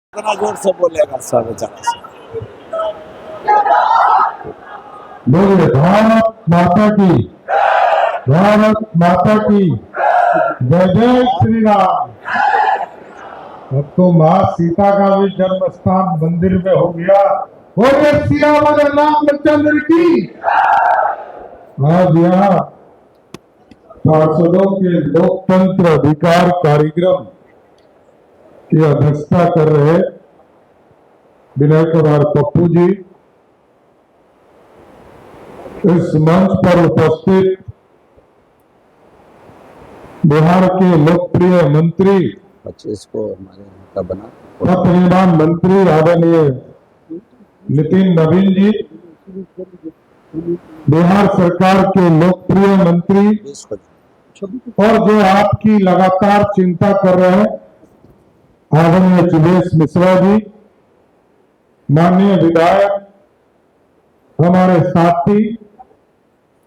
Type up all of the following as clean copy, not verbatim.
इतना जोर से बोलेगा सब बेचारा से। बोलिए भारत माता की, भारत माता की जय जय श्री राम। अब तो माँ सीता का भी जन्म स्थान मंदिर में हो गया। बोले सियावर रामचंद्र की। आज यहाँ पार्षदों के लोकतंत्र अधिकार कार्यक्रम की अध्यक्षता कर रहे विनय कुमार पप्पू जी, इस मंच पर उपस्थित बिहार के लोकप्रिय मंत्री 25 को हमारे यहाँ का बना पथ निर्माण मंत्री आदरणीय नितिन नवीन जी, बिहार सरकार के लोकप्रिय मंत्री 20 को और जो आपकी लगातार चिंता कर रहे हैं आदरणीय चिलेश मिश्रा जी, माननीय विधायक हमारे साथी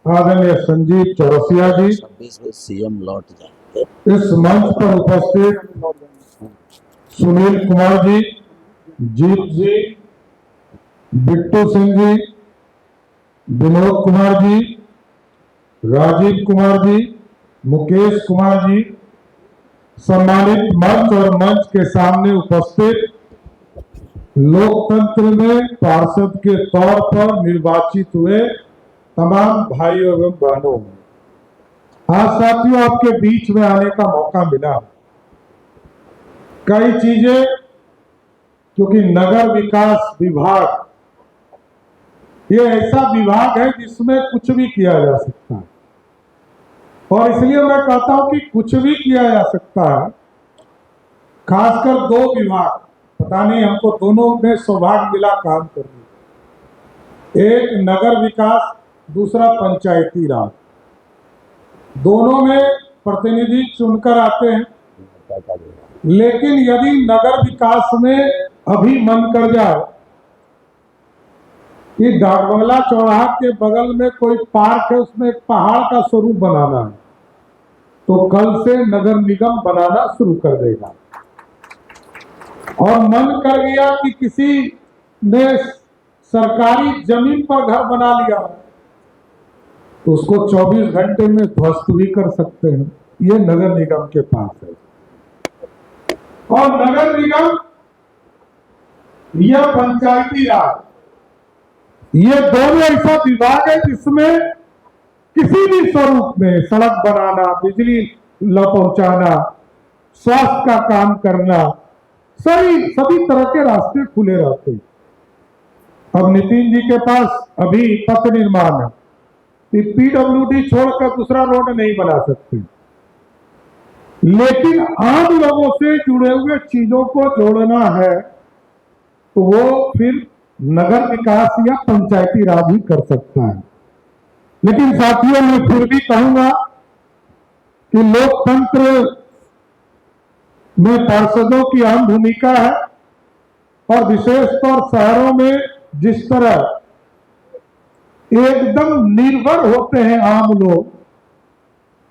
आदरणीय संजीव चौरसिया जी, 26 में सीएम लौट जाएंगे। इस मंच पर उपस्थित सुनील कुमार जी, जीत जी, बिट्टू सिंह जी, विनोद कुमार जी, राजीव कुमार जी, मुकेश कुमार जी, सम्मानित मंच और मंच के सामने उपस्थित लोकतंत्र में पार्षद के तौर पर निर्वाचित हुए तमाम भाइयों एवं बहनों, आज साथियों आपके बीच में आने का मौका मिला। कई चीजें, क्योंकि नगर विकास विभाग ये ऐसा विभाग है जिसमें कुछ भी किया जा सकता है, और इसलिए मैं कहता हूं कि कुछ भी किया जा सकता है। खासकर दो विभाग, पता नहीं हमको दोनों में सौभाग्य मिला काम करने, एक नगर विकास, दूसरा पंचायती राज। दोनों में प्रतिनिधि चुनकर आते हैं, लेकिन यदि नगर विकास में अभी मन कर जाए कि डाकबंगला चौराहा के बगल में कोई पार्क है, उसमें एक पहाड़ का स्वरूप बनाना है, तो कल से नगर निगम बनाना शुरू कर देगा। और मन कर गया कि किसी ने सरकारी जमीन पर घर बना लिया तो उसको 24 घंटे में ध्वस्त भी कर सकते हैं। ये नगर निगम के पास है। और नगर निगम या पंचायती राज, ये दोनों ऐसा विभाग है जिसमें किसी भी स्वरूप में सड़क बनाना, बिजली पहुंचाना, स्वास्थ्य का काम करना, सभी तरह के रास्ते खुले रहते हैं। अब नितिन जी के पास अभी पथ निर्माण है, पीडब्ल्यूडी छोड़कर दूसरा रोड नहीं बना सकते, लेकिन आम लोगों से जुड़े हुए चीजों को जोड़ना है तो वो फिर नगर विकास या पंचायती राज ही कर सकता है। लेकिन साथियों, मैं फिर भी कहूंगा कि लोकतंत्र में पार्षदों की अहम भूमिका है, और विशेष तौर शहरों में जिस तरह एकदम निर्भर होते हैं आम लोग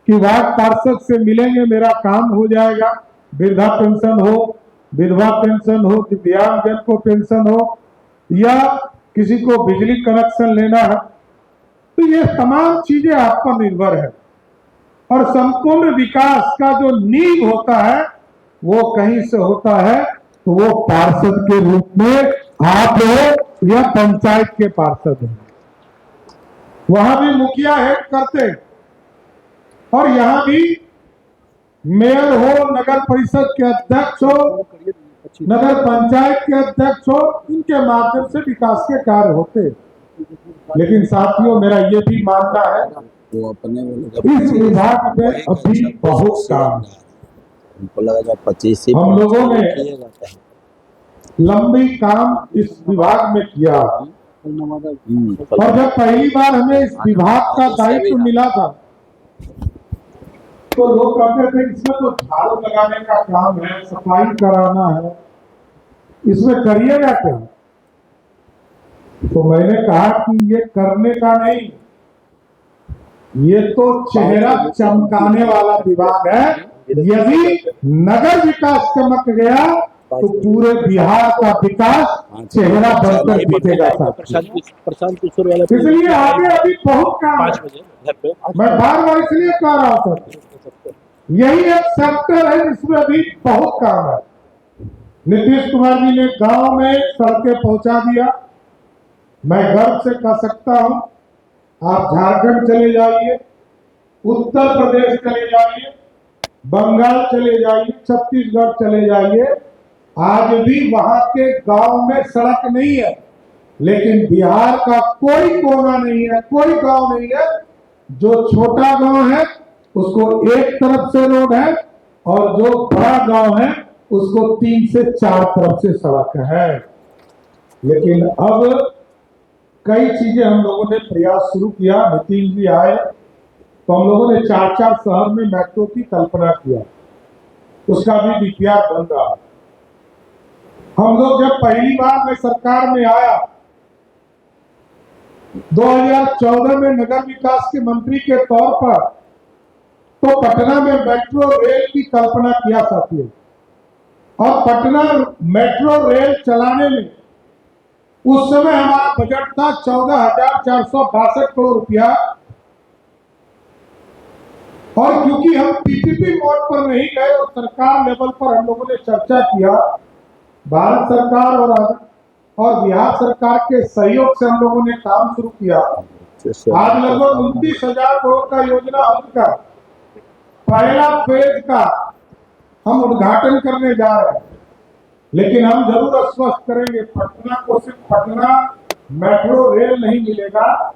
कि वार्ड पार्षद से मिलेंगे मेरा काम हो जाएगा, वृद्धा पेंशन हो, विधवा पेंशन हो, दिव्यांगजन को पेंशन हो, या किसी को बिजली कनेक्शन लेना है, तो ये तमाम चीजें आप पर निर्भर है। और संपूर्ण विकास का जो नींव होता है वो कहीं से होता है, तो वो पार्षद के रूप में आप हो या पंचायत के पार्षद हैं। वहां भी मुखिया हेड करते, और यहां भी मेयर हो, नगर परिषद के अध्यक्ष हो, नगर पंचायत के अध्यक्ष हो, इनके माध्यम से विकास के कार्य होते। लेकिन साथियों, मेरा ये भी मानना है वो अपने इस विभाग में अभी बहुत काम है। हमको लगा 25 ही हम लोगों ने लंबी काम इस विभाग में किया, और जब पहली बार हमें इस विभाग का दायित्व मिला था तो लोग कहते थे इसमें तो झाड़ू लगाने का काम है, सफाई कराना है, इसमें करिएगा क्या? तो मैंने कहा कि ये करने का नहीं, ये तो चेहरा चमकाने वाला विभाग है। यदि नगर विकास चमक गया तो पूरे बिहार का विकास चेहरा बनकर दिखेगा साथियों। प्रशांत किशोर वाले इसलिए आगे अभी बहुत काम है। 5 बजे घर पे मैं बार बार इसलिए कह रहा हूं सर, यही एक सेक्टर है जिसमें अभी बहुत काम है। नीतीश कुमार जी ने गांव में सड़कें पहुंचा दिया। मैं गर्व से कह सकता हूं, आप झारखंड चले जाइए, उत्तर प्रदेश चले जाइए, बंगाल चले जाइए, छत्तीसगढ़ चले जाइए, आज भी वहां के गांव में सड़क नहीं है। लेकिन बिहार का कोई कोना नहीं है, कोई गांव नहीं है जो छोटा गांव है उसको एक तरफ से रोड है, और जो बड़ा गांव है उसको 3 से 4 तरफ से सड़क है। लेकिन अब कई चीजें हम लोगों ने प्रयास शुरू किया। नितिन जी आए तो हम लोगों ने 4-4 शहर में मेट्रो की कल्पना किया, उसका भी डीपीआर बन रहा। हम लोग जब पहली बार मैं सरकार में आया 2014 में नगर विकास के मंत्री के तौर पर, तो पटना में मेट्रो रेल की कल्पना किया साथियों। और पटना मेट्रो रेल चलाने में उस समय हमारा बजट था 14,462 करोड़ रुपया। और क्योंकि हम पीपीपी मोड पर नहीं गए और सरकार लेवल पर हम लोगों ने चर्चा किया, भारत सरकार और बिहार सरकार के सहयोग से हम लोगों ने काम शुरू किया। आज लगभग 29,000 करोड़ का योजना का पहला फेज का हम उद्घाटन करने जा रहे हैं। लेकिन हम जरूर आश्वस्त करेंगे, पटना को सिर्फ पटना मेट्रो रेल नहीं मिलेगा,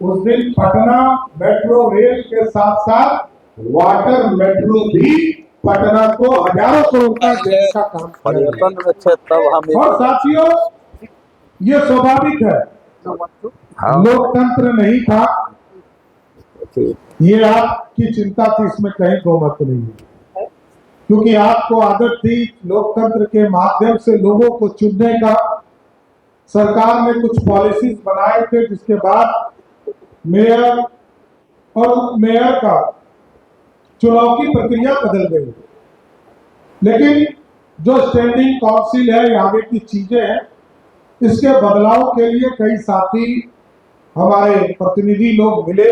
उस दिन पटना मेट्रो रेल के साथ साथ वाटर मेट्रो भी पटना को हजारों करोड़ का देने का काम करेगा। तब हम और साथियों, ये स्वाभाविक है, लोकतंत्र नहीं था, ये आपकी चिंता थी, इसमें कहीं दो मत नहीं है। क्योंकि आपको आदत थी लोकतंत्र के माध्यम से लोगों को चुनने का। सरकार ने कुछ पॉलिसीज बनाए थे, जिसके बाद मेयर और मेयर का चुनाव की प्रक्रिया बदल गई। लेकिन जो स्टैंडिंग काउंसिल है, आगे की चीजें हैं, इसके बदलाव के लिए कई साथी हमारे प्रतिनिधि लोग मिले।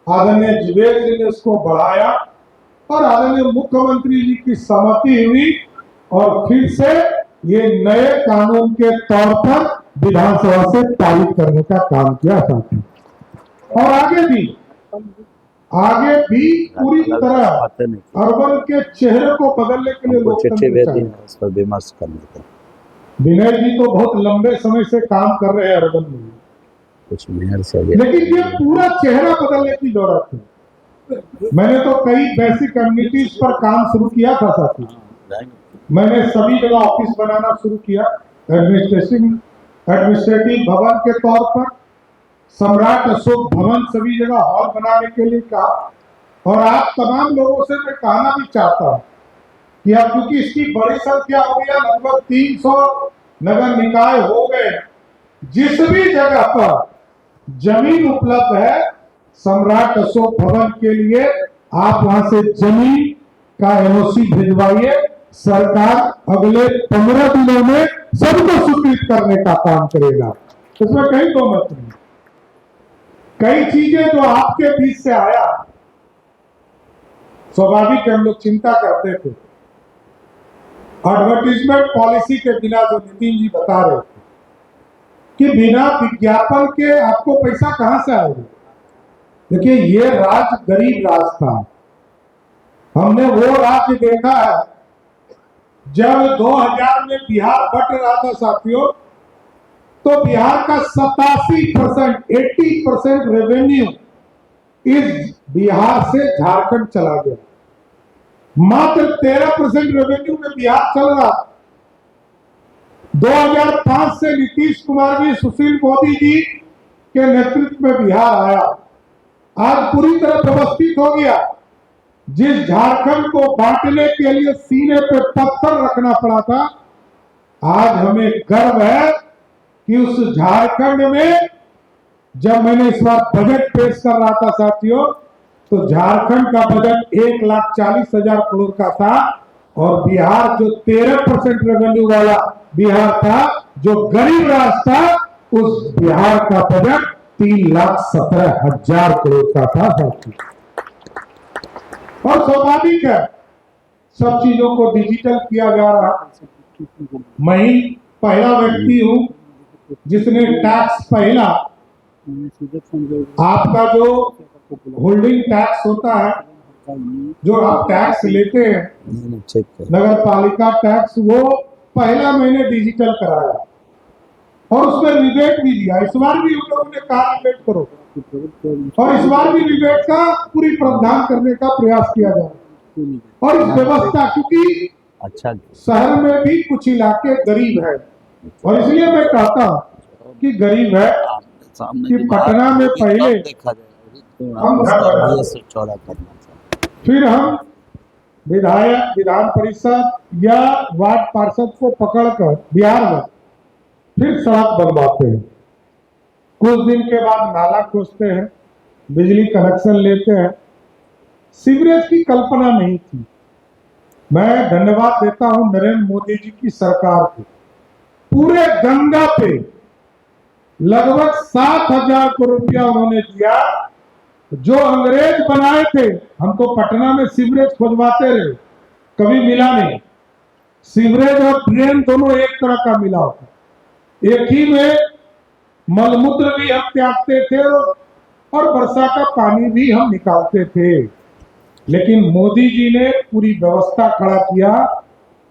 आदरणीय जिवेश जी ने इसको बढ़ाया और आदरणीय मुख्यमंत्री जी की सहमति हुई और फिर से ये नए कानून के तौर पर विधानसभा से पारित करने का काम किया साथी। और आगे भी पूरी तरह अर्बन के चेहरे को बदलने के लिए लोकतंत्र विमर्श करने का। विनय जी तो बहुत लंबे समय से काम कर रहे हैं अर्बन में, कुछ मेयर से, लेकिन ये पूरा चेहरा बदलने की जरूरत है। मैंने तो कई बेसिक कम्युनिटीज पर काम शुरू किया था साथी। मैंने सभी जगह ऑफिस बनाना शुरू किया, एडमिनिस्ट्रेटिव भवन के तौर पर, सम्राट अशोक भवन सभी जगह हॉल बनाने के लिए कहा। और आप तमाम लोगों से मैं कहना भी चाहता हूं कि अब क्योंकि इसकी बड़ी संख्या हो गया, लगभग 300 नगर निकाय हो गए, जिस भी जगह पर जमीन उपलब्ध है सम्राट अशोक भवन के लिए, आप वहां से जमीन का एनओसी भिजवाइए। सरकार अगले 15 दिनों में सबको स्वीकृत करने का काम करेगा, इसमें कहीं दो मत नहीं। कई चीजें जो आपके बीच से आया, स्वाभाविक हम लोग चिंता करते थे। एडवर्टीजमेंट पॉलिसी के बिना, जो नितिन जी बता रहे थे कि बिना विज्ञापन के आपको पैसा कहां से आएगा। देखिए, ये राज गरीब राज था। हमने वो राज्य देखा है जब 2000 में बिहार बट रहा था साथियों, तो बिहार का 87%, 80% रेवेन्यू इस बिहार से झारखंड चला गया। मात्र 13% रेवेन्यू में बिहार चल रहा। 2005 से नीतीश कुमार जी, सुशील मोदी जी के नेतृत्व में बिहार आया, आज पूरी तरह व्यवस्थित हो गया। जिस झारखंड को बांटने के लिए सीने पे पत्थर रखना पड़ा था, आज हमें गर्व है कि उस झारखंड में, जब मैंने इस बार बजट पेश कर रहा था साथियों, तो झारखंड का बजट 1,40,000 करोड़ का था और बिहार जो 13% रेवेन्यू वाला बिहार था, जो गरीब राज्य था, उस बिहार का बजट 3,17,000 करोड़ का था साथी। और स्वाभाविक है, सब चीजों को डिजिटल किया जा रहा है। मैं ही पहला व्यक्ति हूं जिसने टैक्स पहला, आपका जो होल्डिंग टैक्स होता है, जो आप टैक्स लेते हैं नगर पालिका टैक्स, वो पहला मैंने डिजिटल कराया और उसमें रिबेट भी दिया। इस बार भी हम लोगों ने कहा रिबेट करो, और इस बार भी रिबेट का पूरी प्रावधान करने का प्रयास किया जाए। और इस व्यवस्था, क्योंकि अच्छा शहर में भी कुछ इलाके गरीब है, और इसलिए मैं कहता हूँ कि गरीब है कि पटना में पहले हम फिर हम विधायक, विधान परिषद या वार्ड पार्षद को पकड़कर बिहार में फिर सड़क बनवाते हैं, कुछ दिन के बाद नाला खोदते हैं, बिजली कनेक्शन लेते हैं। सीवरेज की कल्पना नहीं थी। मैं धन्यवाद देता हूं नरेंद्र मोदी जी की सरकार को। पूरे गंगा पे लगभग 7,000 करोड़ रुपया उन्होंने दिया, जो अंग्रेज बनाए थे। हम तो पटना में सीवरेज खोदवाते रहे, कभी मिला नहीं। सीवरेज और ड्रेन दोनों एक तरह का मिला होता, एक ही में मलमूत्र भी हम त्यागते थे और वर्षा का पानी भी हम निकालते थे। लेकिन मोदी जी ने पूरी व्यवस्था खड़ा किया,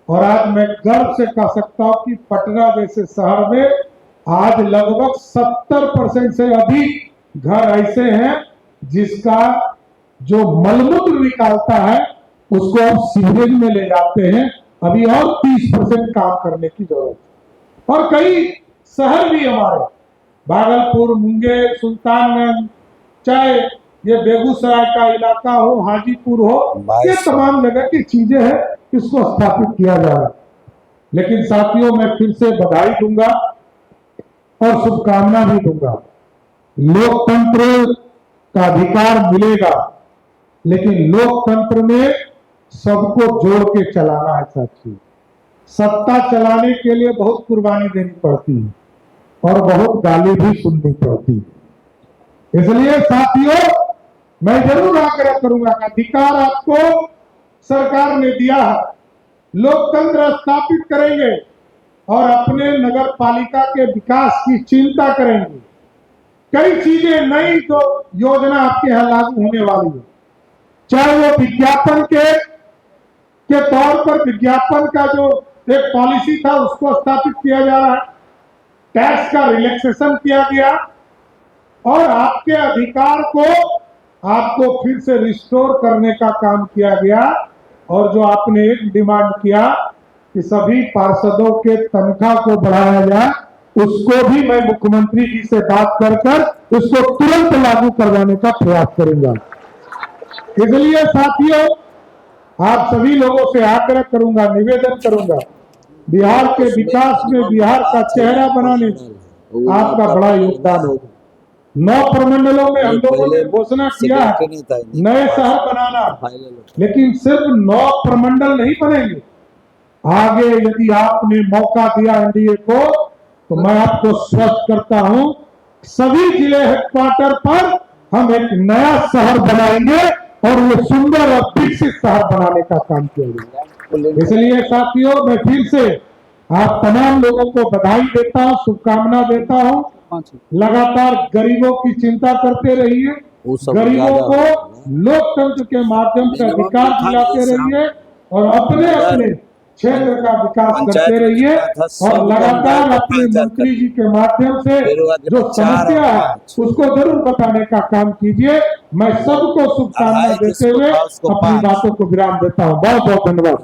और आज मैं गर्व से कह सकता हूं कि पटना जैसे शहर में आज लगभग 70% से अधिक घर ऐसे हैं जिसका जो मलमूत्र निकालता है उसको हम सीवरेज में ले जाते हैं। अभी और 30% काम करने की जरूरत है। और कई शहर भी हमारे, भागलपुर, मुंगेर, सुल्तानगंज, चाहे ये बेगूसराय का इलाका हो, हाजीपुर हो, ये तमाम जगह की चीजें हैं, इसको स्थापित किया जा रहा है। लेकिन साथियों, मैं फिर से बधाई दूंगा और शुभकामना भी दूंगा। लोकतंत्र का अधिकार मिलेगा, लेकिन लोकतंत्र में सबको जोड़ के चलाना है साथियों। सत्ता चलाने के लिए बहुत कुर्बानी देनी पड़ती है और बहुत गाली भी सुननी पड़ती है। इसलिए साथियों, मैं जरूर आग्रह करूंगा कि अधिकार आपको सरकार ने दिया है, लोकतंत्र स्थापित करेंगे और अपने नगर पालिका के विकास की चिंता करेंगे। कई चीजें नई जो योजना आपके यहां लागू होने वाली है, चाहे वो विज्ञापन के तौर पर विज्ञापन का जो एक पॉलिसी था उसको स्थापित किया जा रहा है, टैक्स का रिलैक्सेशन किया गया, और आपके अधिकार को आपको फिर से रिस्टोर करने का काम किया गया। और जो आपने एक डिमांड किया कि सभी पार्षदों के तनख्वाह को बढ़ाया जाए, उसको भी मैं मुख्यमंत्री जी से बात कर उसको तुरंत लागू करवाने का प्रयास करूंगा। इसलिए साथियों, आप सभी लोगों से आग्रह करूंगा, निवेदन करूंगा, बिहार के विकास में, बिहार का चेहरा बनाने में आपका बड़ा योगदान होगा। 9 प्रमंडलों में हम लोगों ने घोषणा किया है नए शहर बनाना, लेकिन सिर्फ 9 प्रमंडल नहीं बनेंगे। आगे यदि आपने मौका दिया एनडीए को, तो मैं आपको स्पष्ट करता हूं, सभी जिले हेडक्वार्टर पर हम एक नया शहर बनाएंगे और वो सुंदर और विकसित शहर बनाने का काम किया जाएगा। इसलिए साथियों, मैं फिर से आप तमाम लोगों को बधाई देता हूं, शुभकामना देता हूं। लगातार गरीबों की चिंता करते रहिए, गरीबों को लोकतंत्र के माध्यम से अधिकार दिलाते रहिए और अपने अपने क्षेत्र का विकास करते रहिए, और लगातार अपने मंत्री जी के माध्यम से जो समस्या है उसको जरूर बताने का काम कीजिए। मैं सबको शुभकामना देते हुए अपनी बातों को विराम देता हूँ। बहुत बहुत धन्यवाद।